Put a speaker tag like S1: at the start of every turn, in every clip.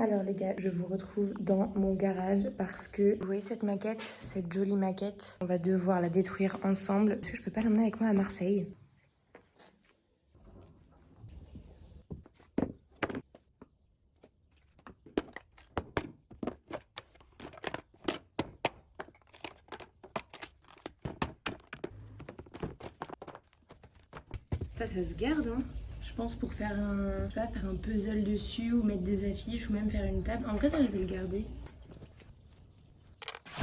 S1: Alors les gars, je vous retrouve dans mon garage parce que vous voyez cette maquette, cette jolie maquette, on va devoir la détruire ensemble. Est-ce que je peux pas l'emmener avec moi à Marseille? Ça se garde, hein. Je pense pour faire un, je sais pas, faire un puzzle dessus ou mettre des affiches ou même faire une table. En vrai, ça, je vais le garder.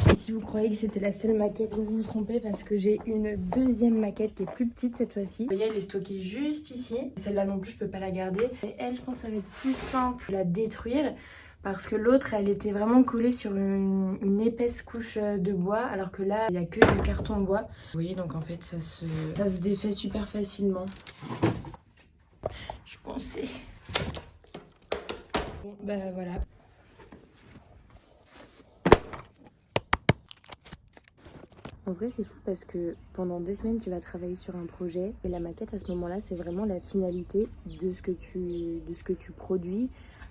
S1: Et si vous croyez que c'était la seule maquette, vous vous trompez parce que j'ai une deuxième maquette qui est plus petite cette fois-ci. Vous voyez, elle est stockée juste ici. Celle-là non plus, je peux pas la garder. Et elle, je pense que ça va être plus simple de la détruire parce que l'autre, elle était vraiment collée sur une épaisse couche de bois alors que là, il n'y a que du carton bois. Vous voyez, donc en fait, ça se défait super facilement. Je pensais. Bon, bah voilà. En vrai, c'est fou parce que pendant des semaines, tu vas travailler sur un projet et la maquette à ce moment-là, c'est vraiment la finalité de ce que tu produis.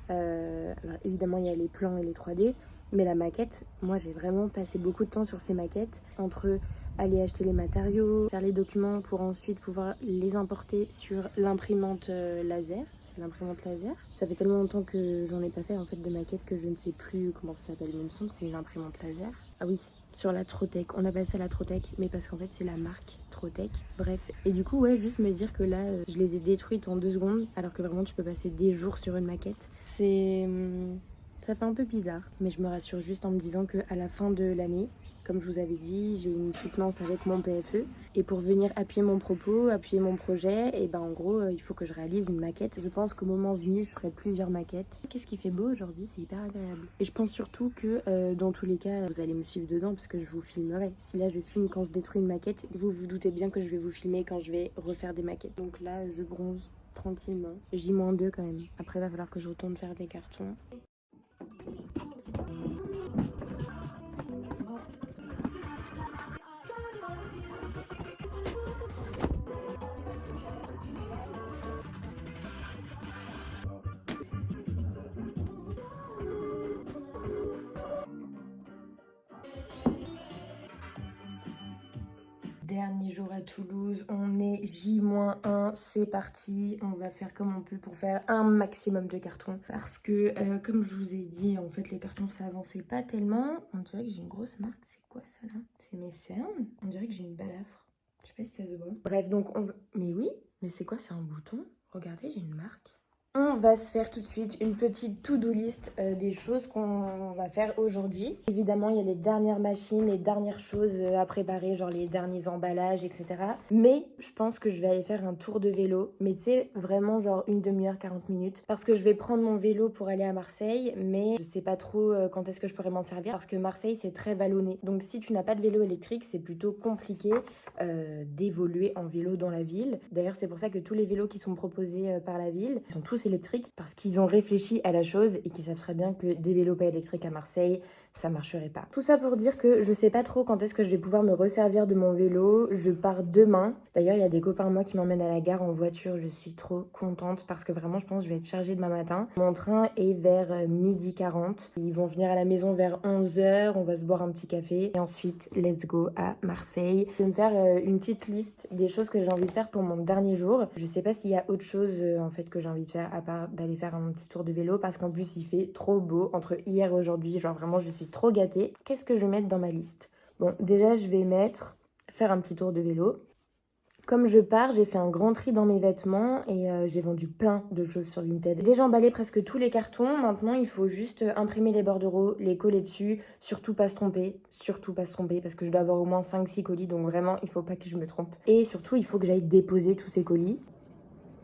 S1: Alors évidemment, il y a les plans et les 3D, mais la maquette, moi, j'ai vraiment passé beaucoup de temps sur ces maquettes entre aller acheter les matériaux, faire les documents pour ensuite pouvoir les importer sur l'imprimante laser. C'est l'imprimante laser. Ça fait tellement longtemps que j'en ai pas fait en fait de maquette que je ne sais plus comment ça s'appelle. Mais il me semble que c'est une imprimante laser. Ah oui, sur la Trotec. On appelle ça la Trotec, mais parce qu'en fait c'est la marque Trotec. Bref. Et du coup, ouais, juste me dire que là, je les ai détruites en 2 secondes, alors que vraiment tu peux passer des jours sur une maquette. Ça fait un peu bizarre, mais je me rassure juste en me disant qu'à la fin de l'année, comme je vous avais dit, j'ai une soutenance avec mon PFE. Et pour venir appuyer mon propos, appuyer mon projet, et ben en gros, il faut que je réalise une maquette. Je pense qu'au moment venu, je ferai plusieurs maquettes. Qu'est-ce qui fait beau aujourd'hui? C'est hyper agréable. Et je pense surtout que dans tous les cas, vous allez me suivre dedans parce que je vous filmerai. Si là, je filme quand je détruis une maquette, vous vous doutez bien que je vais vous filmer quand je vais refaire des maquettes. Donc là, je bronze tranquillement. J-2 quand même. Après, il va falloir que je retourne faire des cartons. Dernier jour à Toulouse, on est J-1, c'est parti. On va faire comme on peut pour faire un maximum de cartons. Parce que, comme je vous ai dit, en fait, les cartons, ça avançait pas tellement. On dirait que j'ai une grosse marque. C'est quoi ça, là? C'est mes cernes. On dirait que j'ai une balafre. Je sais pas si ça se voit. Bref, donc on va... Mais oui, mais c'est quoi? C'est un bouton? Regardez, j'ai une marque. On va se faire tout de suite une petite to-do list des choses qu'on va faire aujourd'hui. Évidemment, il y a les dernières machines, les dernières choses à préparer, genre les derniers emballages, etc. Mais je pense que je vais aller faire un tour de vélo. Mais tu sais, vraiment genre une demi-heure, 40 minutes. Parce que je vais prendre mon vélo pour aller à Marseille, mais je sais pas trop quand est-ce que je pourrais m'en servir. Parce que Marseille, c'est très vallonné. Donc si tu n'as pas de vélo électrique, c'est plutôt compliqué d'évoluer en vélo dans la ville. D'ailleurs, c'est pour ça que tous les vélos qui sont proposés par la ville sont tous électriques parce qu'ils ont réfléchi à la chose et qu'ils savent très bien que des vélos pas électriques à Marseille, ça marcherait pas. Tout ça pour dire que je sais pas trop quand est-ce que je vais pouvoir me resservir de mon vélo. Je pars demain. D'ailleurs, il y a des copains de moi qui m'emmènent à la gare en voiture. Je suis trop contente parce que vraiment, je pense que je vais être chargée demain matin. Mon train est vers 12h40. Ils vont venir à la maison vers 11h. On va se boire un petit café. Et ensuite, let's go à Marseille. Je vais me faire une petite liste des choses que j'ai envie de faire pour mon dernier jour. Je sais pas s'il y a autre chose en fait que j'ai envie de faire à part d'aller faire un petit tour de vélo parce qu'en plus il fait trop beau entre hier et aujourd'hui. Genre vraiment, je suis trop gâtée. Qu'est-ce que je vais mettre dans ma liste? Bon, déjà, je vais faire un petit tour de vélo. Comme je pars, j'ai fait un grand tri dans mes vêtements et j'ai vendu plein de choses sur Vinted. J'ai déjà emballé presque tous les cartons. Maintenant, il faut juste imprimer les bordereaux, les coller dessus. Surtout pas se tromper parce que je dois avoir au moins 5-6 colis. Donc vraiment, il faut pas que je me trompe. Et surtout, il faut que j'aille déposer tous ces colis.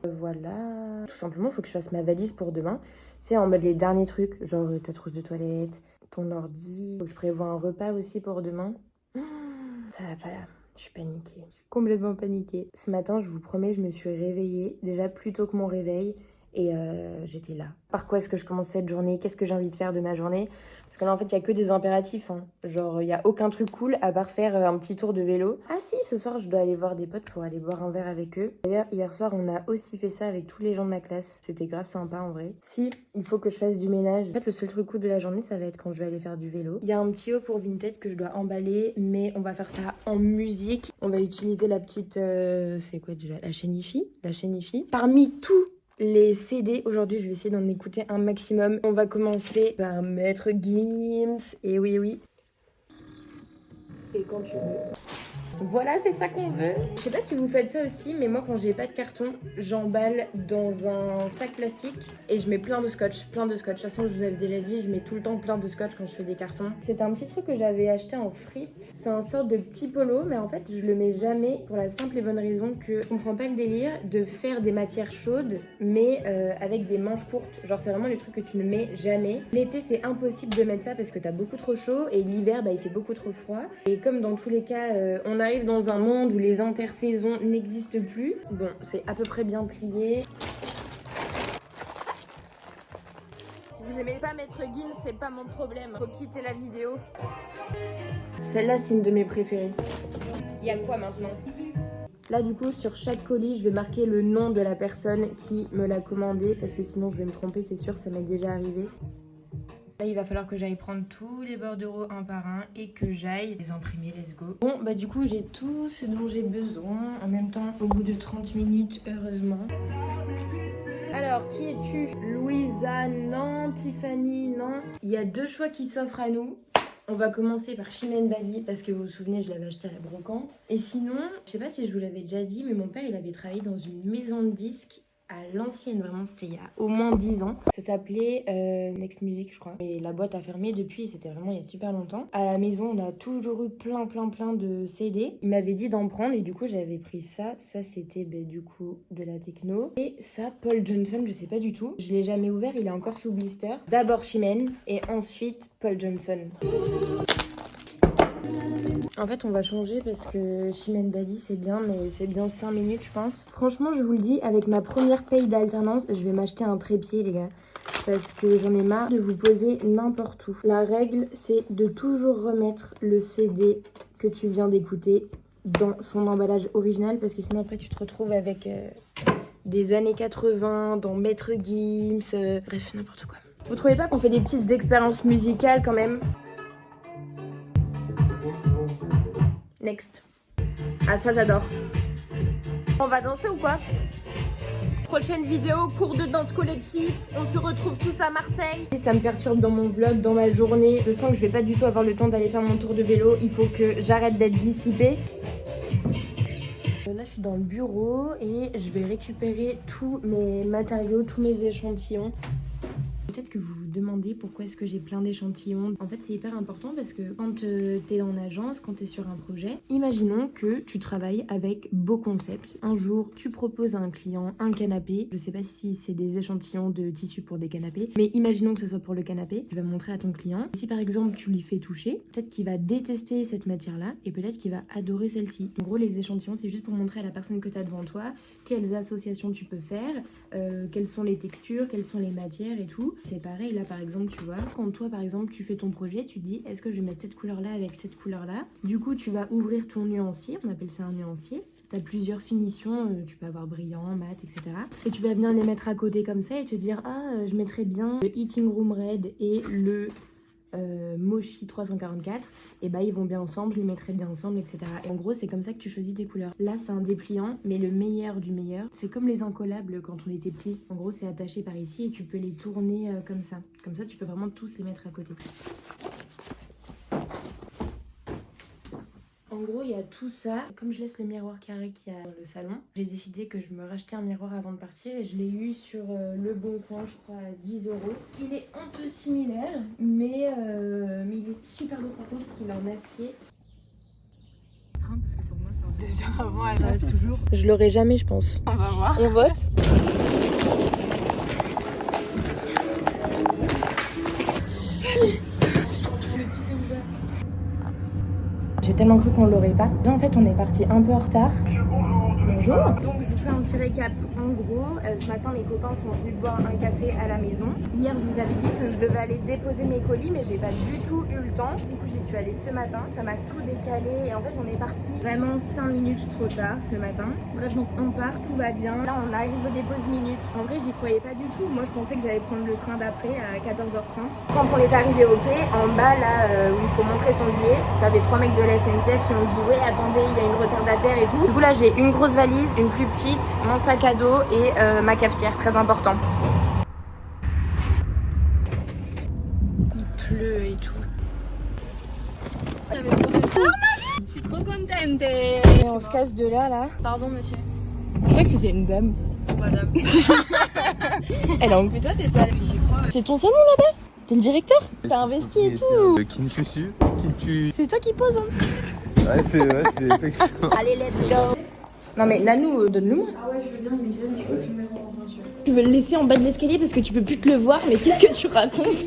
S1: Voilà. Tout simplement, il faut que je fasse ma valise pour demain. C'est en mode les derniers trucs, genre ta trousse de toilette, ton ordi. Faut que je prévois un repas aussi pour demain. Ça va pas là. Je suis paniquée. Je suis complètement paniquée. Ce matin, je vous promets, je me suis réveillée déjà plus tôt que mon réveil. Et j'étais là. Par quoi est-ce que je commence cette journée? Qu'est-ce que j'ai envie de faire de ma journée? Parce que là, en fait, il n'y a que des impératifs. Hein. Genre, il n'y a aucun truc cool à part faire un petit tour de vélo. Ah si, ce soir, je dois aller voir des potes pour aller boire un verre avec eux. D'ailleurs, hier soir, on a aussi fait ça avec tous les gens de ma classe. C'était grave sympa, en vrai. Si, il faut que je fasse du ménage. En fait, le seul truc cool de la journée, ça va être quand je vais aller faire du vélo. Il y a un petit haut pour Vinted que je dois emballer, mais on va faire ça en musique. On va utiliser la petite... c'est quoi déjà? La chaîne hi-fi. La chaîne hi-fi. Parmi tous les CD, aujourd'hui je vais essayer d'en écouter un maximum. On va commencer par Maître Gims. Et oui, oui. C'est quand tu veux. Voilà, c'est ça qu'on veut. Je sais pas si vous faites ça aussi, mais moi quand j'ai pas de carton, j'emballe dans un sac plastique et je mets plein de scotch, plein de scotch. De toute façon, je vous avais déjà dit, je mets tout le temps plein de scotch quand je fais des cartons. C'est un petit truc que j'avais acheté en fripe. C'est un sort de petit polo, mais en fait, je le mets jamais pour la simple et bonne raison que je comprends pas le délire de faire des matières chaudes, mais avec des manches courtes. Genre, c'est vraiment le truc que tu ne mets jamais. L'été, c'est impossible de mettre ça parce que t'as beaucoup trop chaud et l'hiver, bah, il fait beaucoup trop froid. Et comme dans tous les cas, on arrive dans un monde où les intersaisons n'existent plus. Bon, c'est à peu près bien plié. Si vous aimez pas Maître Gims, c'est pas mon problème. Faut quitter la vidéo. Celle-là, c'est une de mes préférées. Il y a quoi maintenant? Là, du coup, sur chaque colis, je vais marquer le nom de la personne qui me l'a commandé parce que sinon, je vais me tromper, c'est sûr, ça m'est déjà arrivé. Là, il va falloir que j'aille prendre tous les bordereaux un par un et que j'aille les imprimer, let's go. Bon, bah du coup, j'ai tout ce dont j'ai besoin. En même temps, au bout de 30 minutes, heureusement. Alors, qui es-tu? Louisa, non. Tiffany, non. Il y a deux choix qui s'offrent à nous. On va commencer par Chimène Badi parce que vous vous souvenez, je l'avais acheté à la brocante. Et sinon, je sais pas si je vous l'avais déjà dit, mais mon père, il avait travaillé dans une maison de disques à l'ancienne, vraiment, c'était il y a au moins 10 ans. Ça s'appelait Next Music, je crois. Et la boîte a fermé depuis, c'était vraiment il y a super longtemps. À la maison, on a toujours eu plein de CD. Il m'avait dit d'en prendre et du coup, j'avais pris ça. Ça, c'était du coup de la techno. Et ça, Paul Johnson, je sais pas du tout. Je l'ai jamais ouvert, il est encore sous blister. D'abord Chimène et ensuite Paul Johnson. En fait, on va changer parce que Chimène Badi, c'est bien, mais c'est bien 5 minutes, je pense. Franchement, je vous le dis, avec ma première paye d'alternance, je vais m'acheter un trépied, les gars. Parce que j'en ai marre de vous poser n'importe où. La règle, c'est de toujours remettre le CD que tu viens d'écouter dans son emballage original. Parce que sinon, après, tu te retrouves avec des années 80, dans Maître Gims, bref, n'importe quoi. Vous trouvez pas qu'on fait des petites expériences musicales quand même? Next. Ah, ça j'adore. On va danser ou quoi? Prochaine vidéo, cours de danse collectif. On se retrouve tous à Marseille. Ça me perturbe dans mon vlog, dans ma journée. Je sens que je vais pas du tout avoir le temps d'aller faire mon tour de vélo. Il faut que j'arrête d'être dissipée. Là, je suis dans le bureau et je vais récupérer tous mes matériaux, tous mes échantillons. Peut-être que vous vous demandez pourquoi est-ce que j'ai plein d'échantillons. En fait, c'est hyper important parce que quand t'es en agence, quand t'es sur un projet, imaginons que tu travailles avec Beau Concept. Un jour, tu proposes à un client un canapé. Je sais pas si c'est des échantillons de tissu pour des canapés, mais imaginons que ce soit pour le canapé. Tu vas montrer à ton client. Si par exemple, tu lui fais toucher, peut-être qu'il va détester cette matière-là et peut-être qu'il va adorer celle-ci. En gros, les échantillons, c'est juste pour montrer à la personne que t'as devant toi quelles associations tu peux faire, quelles sont les textures, quelles sont les matières et tout. C'est pareil, là par exemple, tu vois, quand toi par exemple tu fais ton projet, tu dis est-ce que je vais mettre cette couleur là avec cette couleur là. Du coup tu vas ouvrir ton nuancier, on appelle ça un nuancier. Tu as plusieurs finitions, tu peux avoir brillant, mat, etc. Et tu vas venir les mettre à côté comme ça et te dire ah je mettrais bien le Eating Room Red et le Mochi 344, et bah ils vont bien ensemble, je les mettrai bien ensemble, etc. Et en gros c'est comme ça que tu choisis tes couleurs. Là c'est un dépliant, mais le meilleur du meilleur, c'est comme les incollables quand on était petit. En gros c'est attaché par ici et tu peux les tourner comme ça. Comme ça tu peux vraiment tous les mettre à côté. En gros, il y a tout ça. Comme je laisse le miroir carré qu'il y a dans le salon, j'ai décidé que je me rachetais un miroir avant de partir et je l'ai eu sur Le Bon Coin, je crois, à 10 €. Il est un peu similaire, mais il est super lourd par contre parce qu'il est en acier.
S2: Parce que pour moi, c'est un peu déjà avant, elle arrive toujours.
S1: Je l'aurai jamais, je pense.
S2: On va voir.
S1: On vote. J'ai tellement cru qu'on l'aurait pas. Là, en fait, on est parti un peu en retard. Mais bonjour. Donc je vous fais un petit récap. En gros, ce matin mes copains sont venus boire un café à la maison. Hier je vous avais dit que je devais aller déposer mes colis mais j'ai pas du tout eu le temps. Du coup j'y suis allée ce matin. Ça m'a tout décalé et en fait on est parti vraiment 5 minutes trop tard ce matin. Bref donc on part, tout va bien. Là on arrive au dépose minutes. En vrai j'y croyais pas du tout. Moi je pensais que j'allais prendre le train d'après à 14h30. Quand on est arrivé au quai, en bas là où il faut montrer son billet, t'avais 3 mecs de la SNCF qui ont dit ouais attendez il y a une retardataire et tout. Du coup là j'ai une grosse valise, une plus petite, mon sac à dos et ma cafetière, très important. Il pleut et tout.
S2: Je suis trop contente.
S1: Et on se casse de là.
S2: Pardon monsieur.
S1: Je crois que c'était une dame.
S2: Madame.
S1: Elle a...
S2: Mais toi t'es déjà allée, j'y crois.
S1: C'est ton salon là-bas? T'es le directeur? T'as investi et tout.
S3: Kinshushu.
S1: C'est toi qui poses hein.
S3: Ouais, c'est effectivement.
S1: Allez, let's go. Non mais Nanou, donne-le-moi.
S2: Ah ouais, je veux bien, il est jeune, tu peux plus le mettre en peinture.
S1: Tu veux le laisser en bas de l'escalier parce que tu peux plus te le voir, mais qu'est-ce que tu racontes?